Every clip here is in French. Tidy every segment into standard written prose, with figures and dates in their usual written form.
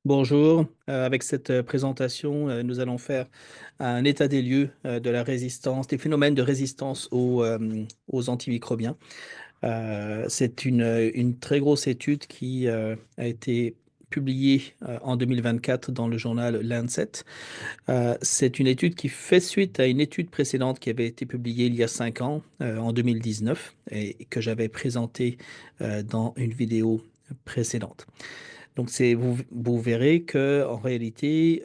Bonjour, avec cette présentation, nous allons faire un état des lieux de la résistance, des phénomènes de résistance aux antimicrobiens. C'est une très grosse étude qui a été publiée en 2024 dans le journal Lancet. C'est une étude qui fait suite à une étude précédente qui avait été publiée il y a 5 ans, en 2019, et que j'avais présentée dans une vidéo précédente. Donc, vous verrez que en réalité,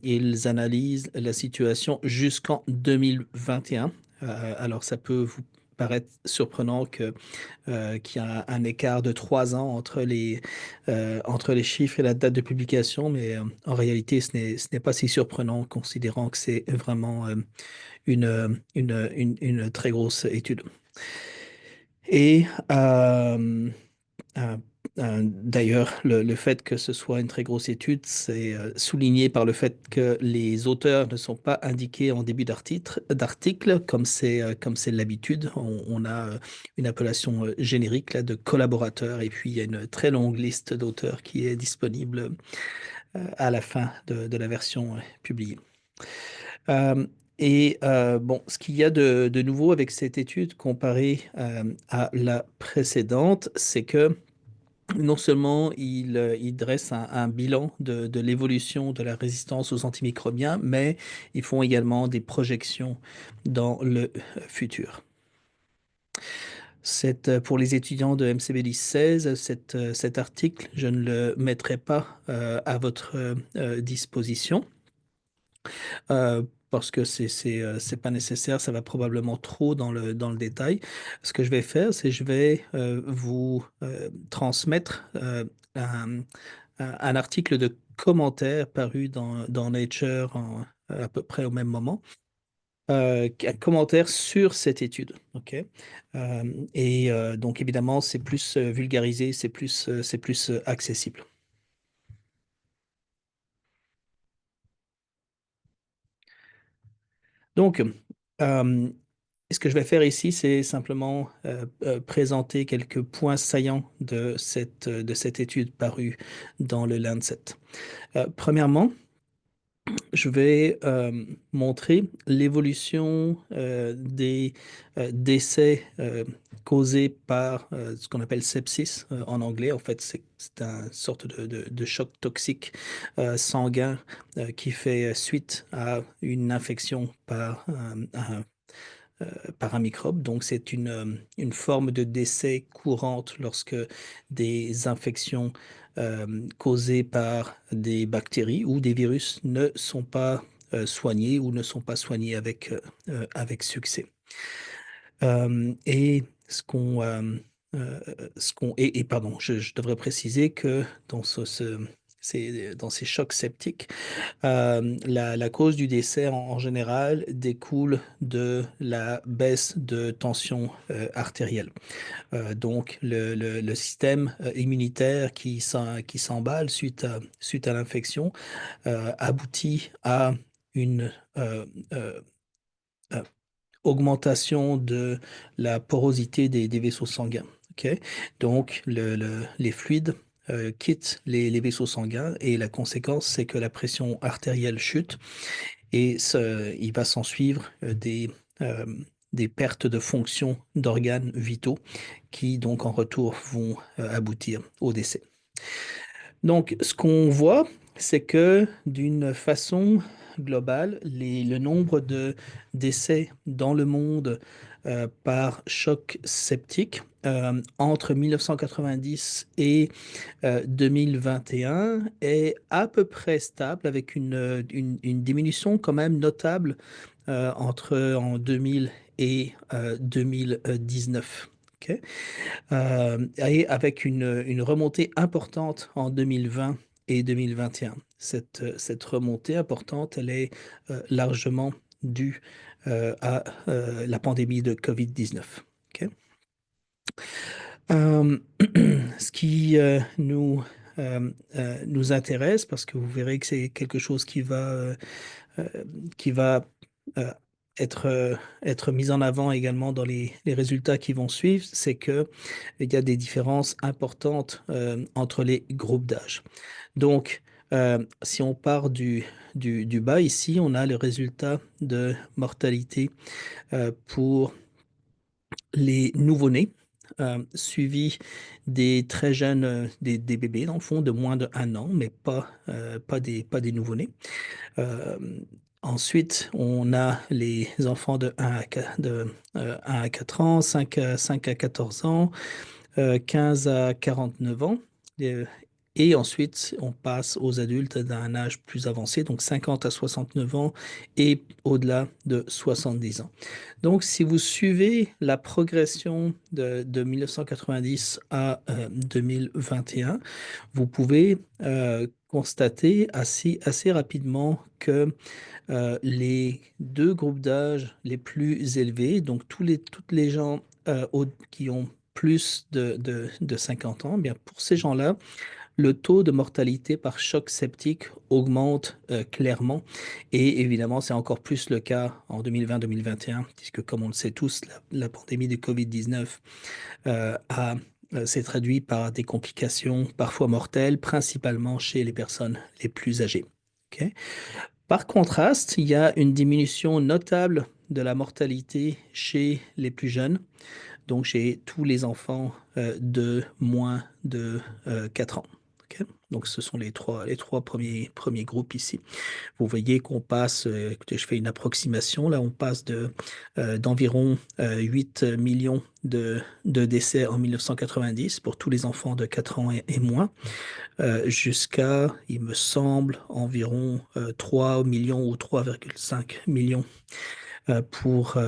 ils analysent la situation jusqu'en 2021. Alors, ça peut vous paraître surprenant qu'il y a un écart de 3 ans entre les chiffres et la date de publication, mais en réalité, ce n'est pas si surprenant, considérant que c'est vraiment une très grosse étude. Et euh, d'ailleurs, le fait que ce soit une très grosse étude, c'est souligné par le fait que les auteurs ne sont pas indiqués en début d'article, comme c'est l'habitude. On a une appellation générique là, de collaborateurs, et puis il y a une très longue liste d'auteurs qui est disponible à la fin de la version publiée. Euh, bon, ce qu'il y a de nouveau avec cette étude comparée à la précédente, c'est que non seulement il dresse un bilan de l'évolution de la résistance aux antimicrobiens, mais ils font également des projections dans le futur. Pour les étudiants de MCBD 16, cet article, je ne le mettrai pas à votre disposition. Parce que c'est pas nécessaire, ça va probablement trop dans le détail. Ce que je vais faire, c'est je vais vous transmettre un article de commentaire paru dans Nature à peu près au même moment, un commentaire sur cette étude. OK? Donc, évidemment, c'est plus vulgarisé, c'est plus accessible. Donc, euh, ce que je vais faire ici, c'est simplement présenter quelques points saillants de cette étude parue dans le Lancet. Premièrement, je vais montrer l'évolution des décès causés par ce qu'on appelle sepsis en anglais. En fait, c'est une sorte de choc toxique sanguin qui fait suite à une infection par un microbe. Donc, c'est une forme de décès courante lorsque des infections causées par des bactéries ou des virus ne sont pas soignées ou ne sont pas soignées avec succès. Et euh, pardon, je devrais préciser que dans ces chocs septiques, la cause du décès en général découle de la baisse de tension artérielle. Donc, le système immunitaire qui s'emballe suite à l'infection aboutit à une euh, augmentation de la porosité des vaisseaux sanguins. OK? Donc, les fluides quittent les vaisseaux sanguins, et la conséquence, c'est que la pression artérielle chute, et il va s'en suivre euh, des pertes de fonction d'organes vitaux qui, donc, en retour, vont aboutir au décès. Donc, ce qu'on voit, c'est que d'une façon globale, le nombre de décès dans le monde par choc septique entre 1990 et 2021 est à peu près stable, avec une diminution quand même notable en 2000 et 2019. OK? Et avec une remontée importante en 2020 et 2021. Cette remontée importante, elle est largement due à la pandémie de COVID-19. OK? Euh, Ce qui nous intéresse, parce que vous verrez que c'est quelque chose euh, qui va euh, être mis en avant également dans les résultats qui vont suivre, c'est que il y a des différences importantes entre les groupes d'âge. Donc, Si on part du bas ici, on a le résultat de mortalité pour les nouveau-nés, suivis des très jeunes, des bébés dans le fond de moins de 1 an, mais pas des nouveau-nés. Euh, Ensuite, on a les enfants de 1 à 4 ans, 5 à 14 ans, 15 à 49 ans. Euh, et ensuite, on passe aux adultes d'un âge plus avancé, donc 50 à 69 ans et au-delà de 70 ans. Donc, si vous suivez la progression de 1990 à 2021, vous pouvez constater assez rapidement que les deux groupes d'âge les plus élevés, donc toutes les gens qui ont plus de 50 ans, eh bien pour ces gens-là, le taux de mortalité par choc septique augmente clairement. Et évidemment, c'est encore plus le cas en 2020-2021, puisque comme on le sait tous, la pandémie de COVID-19 s'est traduite par des complications parfois mortelles, principalement chez les personnes les plus âgées. OK? Par contraste, il y a une diminution notable de la mortalité chez les plus jeunes, donc chez tous les enfants de moins de 4 ans. OK. Donc, ce sont les trois premiers groupes ici. Vous voyez qu'on passe, écoutez, je fais une approximation, là, on passe d'environ 8 millions de décès en 1990 pour tous les enfants de 4 ans et moins, jusqu'à, il me semble, environ 3 millions ou 3,5 millions pour,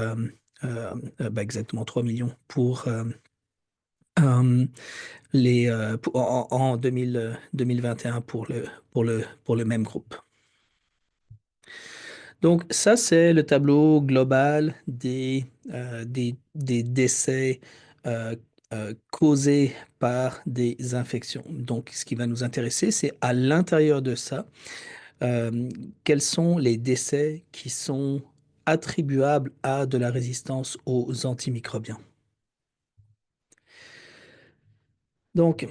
exactement 3 millions pour euh, en 2021 pour le même groupe. Donc ça, c'est le tableau global des décès euh, causés par des infections. Donc ce qui va nous intéresser, c'est à l'intérieur de ça, euh, quels sont les décès qui sont attribuables à de la résistance aux antimicrobiens. Donc,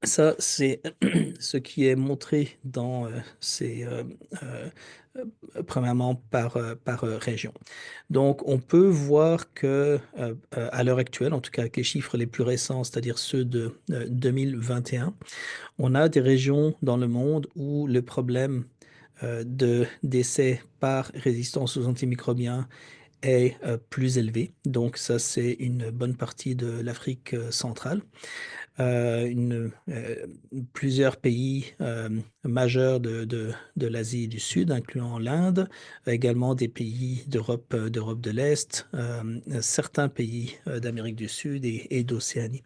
ça, c'est ce qui est montré dans euh, premièrement par région. Donc, on peut voir que à l'heure actuelle, en tout cas avec les chiffres les plus récents, c'est-à-dire ceux de 2021, on a des régions dans le monde où le problème de décès par résistance aux antimicrobiens est plus élevé. Donc, ça, c'est une bonne partie de l'Afrique centrale, plusieurs pays majeurs de l'Asie du Sud, incluant l'Inde, également des pays d'Europe de l'Est, certains pays d'Amérique du Sud et d'Océanie.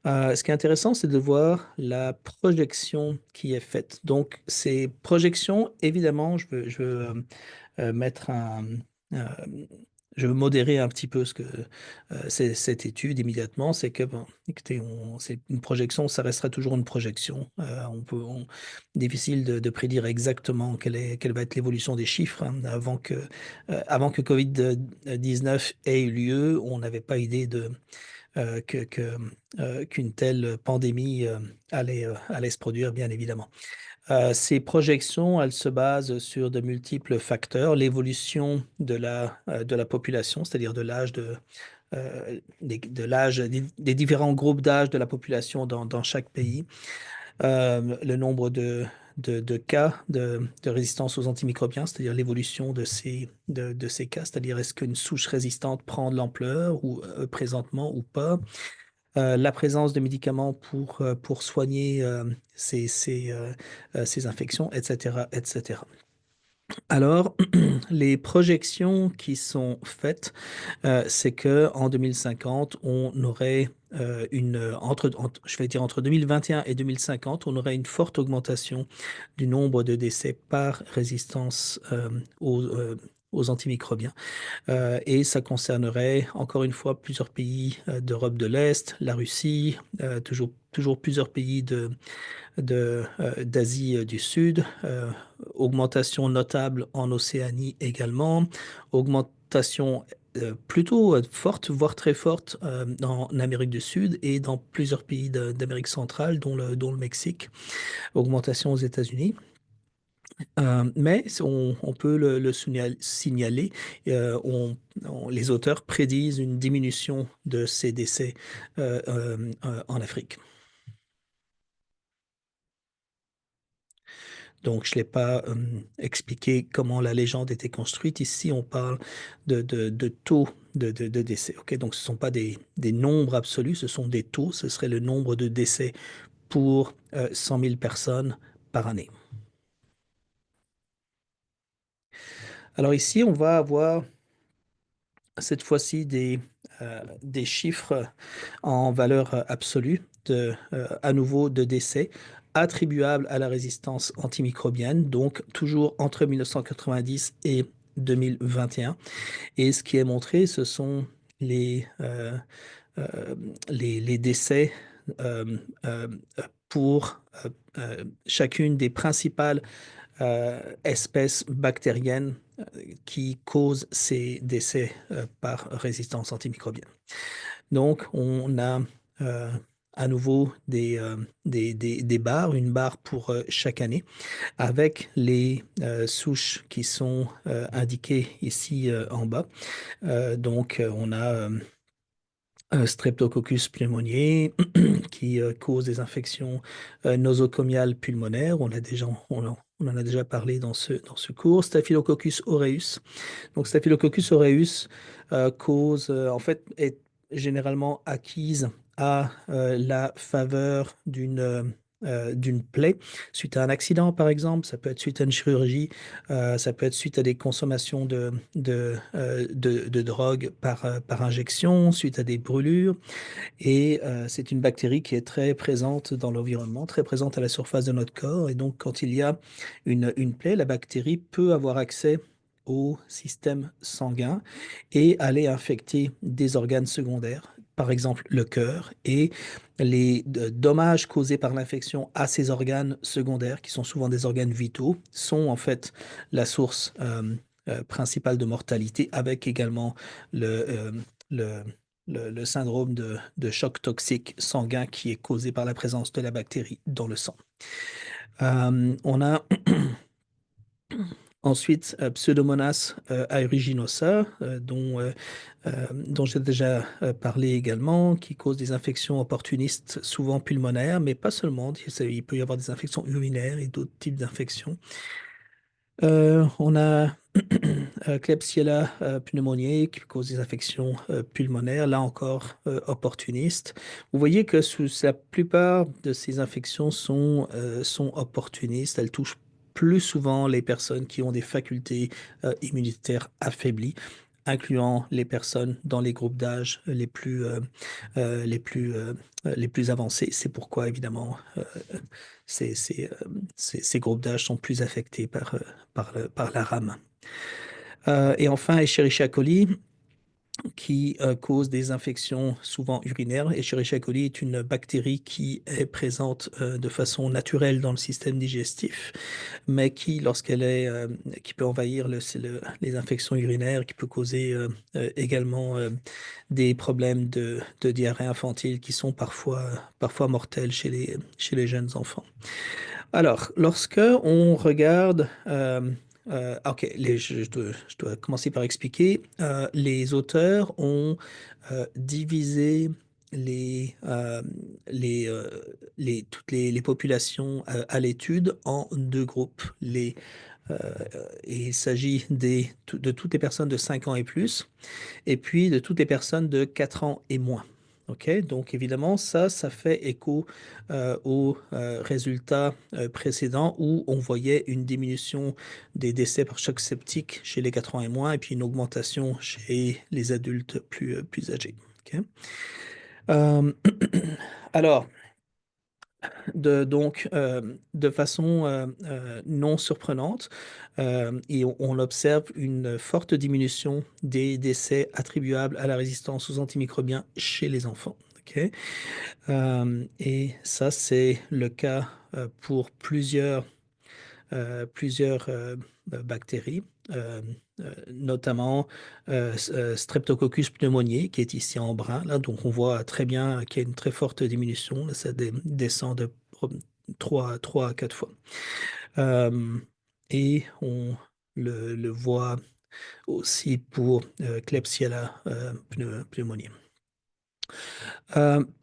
Ce qui est intéressant, c'est de voir la projection qui est faite. Donc, ces projections, évidemment, mettre euh, je veux modérer un petit peu cette étude immédiatement. C'est que, bon, écoutez, c'est une projection, ça restera toujours une projection. Difficile de prédire exactement quelle va être l'évolution des chiffres, hein. Avant que Covid-19 ait eu lieu, on n'avait pas idée qu'une telle pandémie allait se produire, bien évidemment. Ces projections, elles se basent sur de multiples facteurs, l'évolution de la population, c'est-à-dire de l'âge, des différents groupes d'âge de la population dans chaque pays, le nombre de cas de résistance aux antimicrobiens, c'est-à-dire l'évolution de ces cas, c'est-à-dire est-ce qu'une souche résistante prend de l'ampleur ou présentement ou pas, la présence de médicaments pour soigner ces infections, etc., etc. Alors, les projections qui sont faites, c'est que en 2050, on aurait je vais dire entre 2021 et 2050, on aurait une forte augmentation du nombre de décès par résistance aux antimicrobiens. Et ça concernerait encore une fois plusieurs pays d'Europe de l'Est, la Russie, toujours plusieurs pays d'Asie du Sud, augmentation notable en Océanie également, augmentation plutôt forte, voire très forte en Amérique du Sud et dans plusieurs pays d'Amérique centrale, dont le Mexique. Augmentation aux États-Unis. Mais on peut signaler, les auteurs prédisent une diminution de ces décès en Afrique. Donc, je ne l'ai pas expliqué comment la légende était construite. Ici, on parle de taux de décès. Ok, donc, ce ne sont pas des nombres absolus, ce sont des taux. Ce serait le nombre de décès pour 100 000 personnes par année. Alors ici, on va avoir cette fois-ci des chiffres en valeur absolue à nouveau de décès attribuables à la résistance antimicrobienne, donc toujours entre 1990 et 2021. Et ce qui est montré, ce sont euh, les décès euh, euh, pour chacune des principales espèces bactériennes qui causent ces décès par résistance antimicrobienne. Donc, on a euh, à nouveau des barres, une barre pour chaque année, avec les souches qui sont indiquées ici en bas. On a Streptococcus pneumoniae qui cause des infections nosocomiales pulmonaires. On en a déjà parlé dans ce cours. Staphylococcus aureus. Donc, Staphylococcus aureus en fait, est généralement acquise à la faveur d'une plaie, suite à un accident, par exemple. Ça peut être suite à une chirurgie, ça peut être suite à des consommations de drogue par injection, suite à des brûlures. Et c'est une bactérie qui est très présente dans l'environnement, très présente à la surface de notre corps. Et donc, quand il y a une plaie, la bactérie peut avoir accès au système sanguin et aller infecter des organes secondaires, par exemple le cœur, et les dommages causés par l'infection à ces organes secondaires, qui sont souvent des organes vitaux, sont en fait la source principale de mortalité, avec également le, euh, le, le syndrome de choc toxique sanguin qui est causé par la présence de la bactérie dans le sang. On a ensuite Pseudomonas aeruginosa, dont j'ai déjà parlé également, qui cause des infections opportunistes, souvent pulmonaires, mais pas seulement. Il peut y avoir des infections urinaires et d'autres types d'infections. On a Klebsiella pneumoniae qui cause des infections pulmonaires, là encore opportunistes. Vous voyez que la plupart de ces infections sont opportunistes. Elles touchent plus souvent les personnes qui ont des facultés immunitaires affaiblies, incluant les personnes dans les groupes d'âge euh, les plus, euh, les plus avancés. C'est pourquoi, évidemment, ces, ces, euh, ces groupes d'âge sont plus affectés par la rame. Et enfin, Escherichia coli, qui cause des infections souvent urinaires. Escherichia coli est une bactérie qui est présente de façon naturelle dans le système digestif, mais qui peut envahir les infections urinaires, qui peut causer également des problèmes de diarrhée infantile qui sont parfois mortels chez les jeunes enfants. Alors, lorsque on regarde, ok, je dois commencer par expliquer. Les auteurs ont divisé les, euh, les, toutes les populations à l'étude en deux groupes. Euh, et il s'agit de toutes les personnes de 5 ans et plus, et puis de toutes les personnes de 4 ans et moins. OK? Donc, évidemment, ça fait écho aux résultats précédents où on voyait une diminution des décès par choc septique chez les 4 ans et moins, et puis une augmentation chez les adultes plus âgés. OK? Euh, alors, de façon non surprenante, et on observe une forte diminution des décès attribuables à la résistance aux antimicrobiens chez les enfants. Ok. Et ça, c'est le cas pour plusieurs bactéries. notamment Streptococcus pneumoniae, qui est ici en brun. Là, donc on voit très bien qu'il y a une très forte diminution. Là, ça descend de 3 à 4 fois. Euh, et on le voit aussi pour Klebsiella pneumoniae.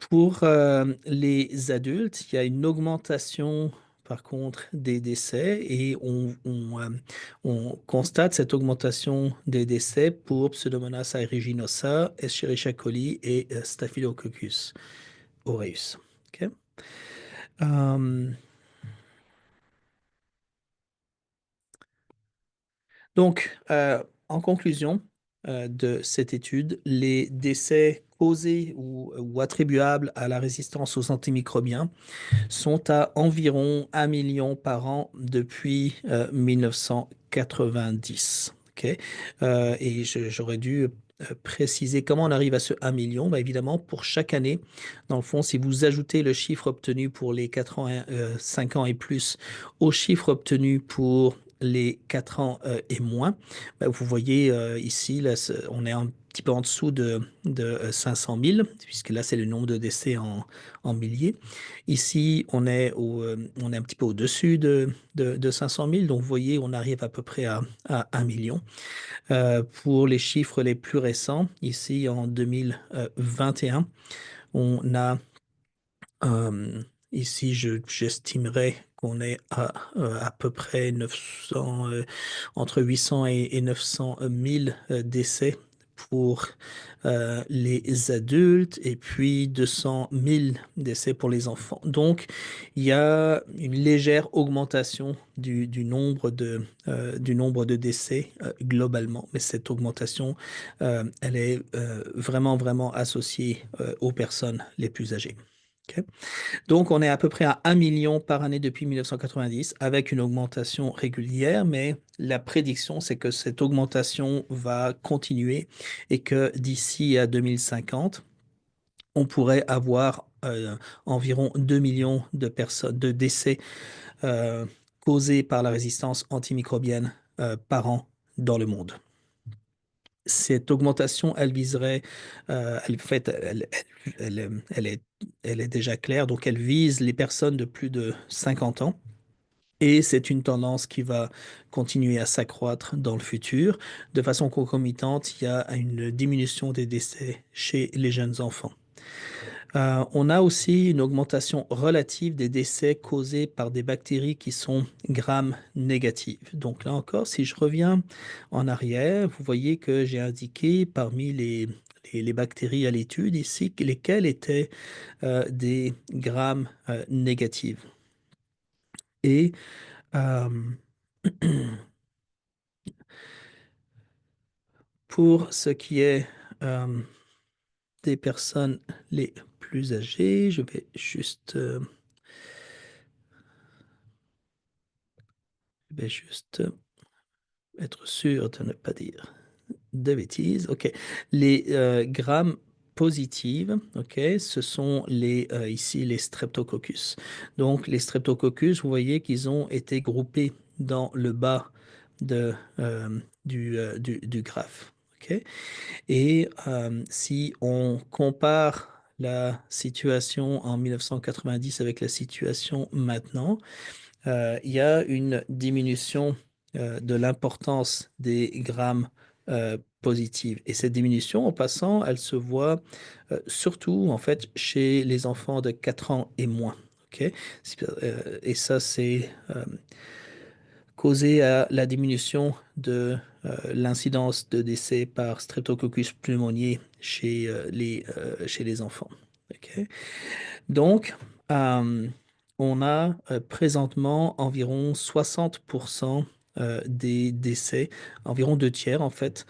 Pour les adultes, il y a une augmentation, par contre, des décès et on constate cette augmentation des décès pour Pseudomonas aeruginosa, Escherichia coli et Staphylococcus aureus. OK? Euh, en conclusion de cette étude, les décès causés ou attribuables à la résistance aux antimicrobiens sont à environ 1 million par an depuis 1990. Ok. Et j'aurais dû préciser comment on arrive à ce 1 million. Bah, évidemment, pour chaque année, dans le fond, si vous ajoutez le chiffre obtenu pour les 4 ans, 5 ans et plus au chiffre obtenu pour les 4 ans et moins, bah, vous voyez ici, là, on est un petit peu en dessous de 500 000, puisque là, c'est le nombre de décès en milliers. Ici, on est un petit peu au-dessus de 500 000, donc vous voyez, on arrive à peu près à 1 million. Pour les chiffres les plus récents, ici en 2021, on a, euh, ici, j'estimerais qu'on est à peu près 900, entre 800 et 900 000 décès pour les adultes et puis 200 000 décès pour les enfants. Donc, il y a une légère augmentation du nombre de décès globalement, mais cette augmentation, elle est vraiment, vraiment associée aux personnes les plus âgées. OK. Donc, on est à peu près à 1 million par année depuis 1990, avec une augmentation régulière, mais la prédiction, c'est que cette augmentation va continuer et que d'ici à 2050, on pourrait avoir environ 2 millions de personnes, de décès euh, causés par la résistance antimicrobienne par an dans le monde. Cette augmentation, elle viserait, elle est, elle est déjà claire, donc elle vise les personnes de plus de 50 ans. Et c'est une tendance qui va continuer à s'accroître dans le futur. De façon concomitante, il y a une diminution des décès chez les jeunes enfants. On a aussi une augmentation relative des décès causés par des bactéries qui sont gram-négatives. Donc là encore, si je reviens en arrière, vous voyez que j'ai indiqué parmi les bactéries à l'étude ici lesquelles étaient des grammes négatives. Et euh, pour ce qui est des personnes les plus âgées, je vais juste, être sûr de ne pas dire de bêtises. OK. Les grammes positives, OK, ce sont ici les streptococcus. Donc, les streptococcus, vous voyez qu'ils ont été groupés dans le bas du graphe. OK. Et si on compare la situation en 1990 avec la situation maintenant, il y a une diminution de l'importance des grammes positives. Et cette diminution, en passant, elle se voit surtout en fait chez les enfants de 4 ans et moins. OK? Et ça, c'est causé à la diminution de l'incidence de décès par Streptococcus pneumoniae chez les enfants. OK? Donc, on a présentement environ 60% des décès, environ 2 tiers en fait,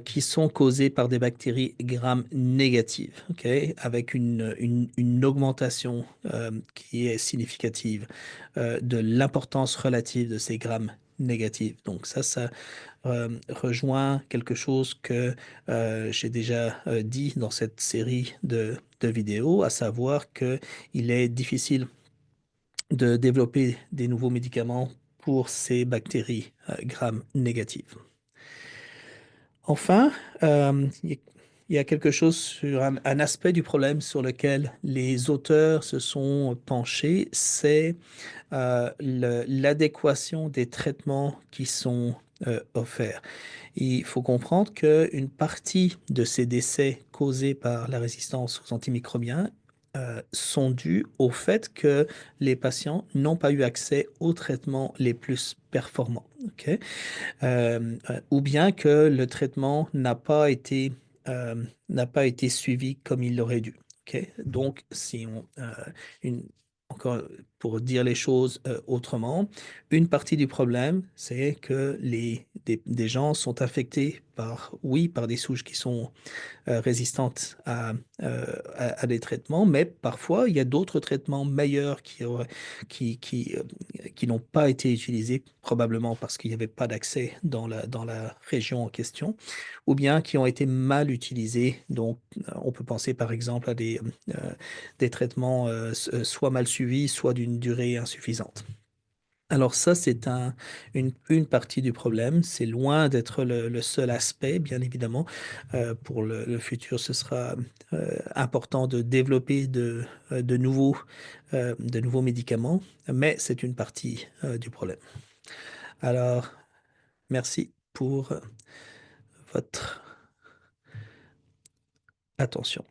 qui sont causés par des bactéries gram négatives, ok, avec une augmentation qui est significative de l'importance relative de ces grammes négatifs. Donc ça rejoint quelque chose que j'ai déjà dit dans cette série de vidéos, à savoir qu'il est difficile de développer des nouveaux médicaments pour ces bactéries gram négatives. Enfin, il y a quelque chose sur un aspect du problème sur lequel les auteurs se sont penchés, c'est l'adéquation des traitements qui sont offerts. Il faut comprendre qu'une partie de ces décès causés par la résistance aux antimicrobiens sont dus au fait que les patients n'ont pas eu accès aux traitements les plus performants. Ok. Ou bien que le traitement n'a pas été suivi comme il l'aurait dû. Ok. Donc, si on, une, encore pour dire les choses autrement, une partie du problème, c'est que des gens sont affectés par, oui, par des souches qui sont résistantes à des traitements, mais parfois, il y a d'autres traitements meilleurs qui, qui, euh, qui n'ont pas été utilisés, probablement parce qu'il n'y avait pas d'accès dans la région en question, ou bien qui ont été mal utilisés. Donc, on peut penser par exemple à des traitements soit mal suivis, soit d'une durée insuffisante. Alors ça, c'est une partie du problème. C'est loin d'être le seul aspect, bien évidemment. Pour le futur, ce sera important de développer de nouveaux médicaments, mais c'est une partie du problème. Alors, merci pour votre attention.